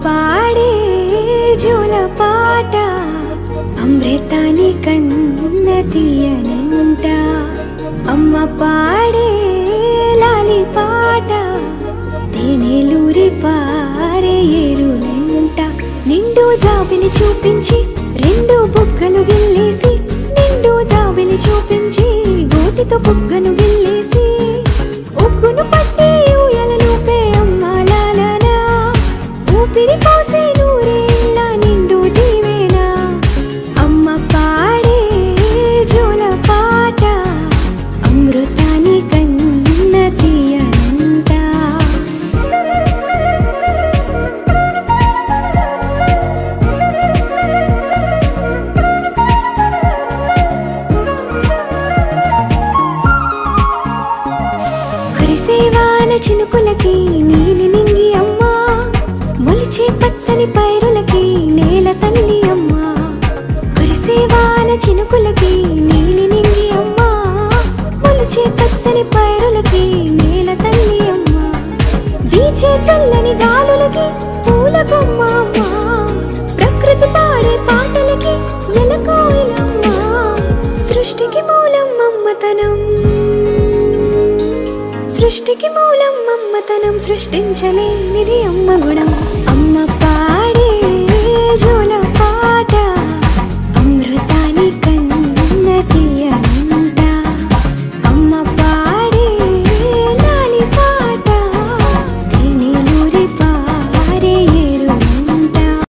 పాడే జోల పాట అమృతాని కన్న తీయనంట అమ్మ పాడే లాలి పాట తేనెలూరి పారే ఏరులంట నిండు జాబిలి చూపించి రెండు బుగ్గలు గిల్లేసి నిండు జాబిలి చూపించి గోటితో బుగ్గను గిల్లేసి ఉగ్గును పట్టి ఊయలను పే అమ్మ లాలనా ఊపిరి పోసే నూరేళ్ళ నిండు దీవేనా అమ్మ పాడే జోల పాట అమృతాని కన్న తీయనంట కురిసేవాన చినుకులకి నీలి నింగి అమ్మా మొలిచే పచ్చని పైరులకి నేల తల్లి అమ్మా కురిసేవాన చినుకులకి నీలి నింగి అమ్మా మొలిచే పచ్చని పైరులకి నేల తల్లి అమ్మా వీచే చల్లని గాలులకి పూల బొమ్మ అమ్మా ప్రకృతి పాడే పాటలకి ఎలకోయిలమ్మా సృష్టికి మూలం మమ్మతనం సృష్టికి మూలం మమ్మతనం సృష్టించలేనిది అమ్మ గుణం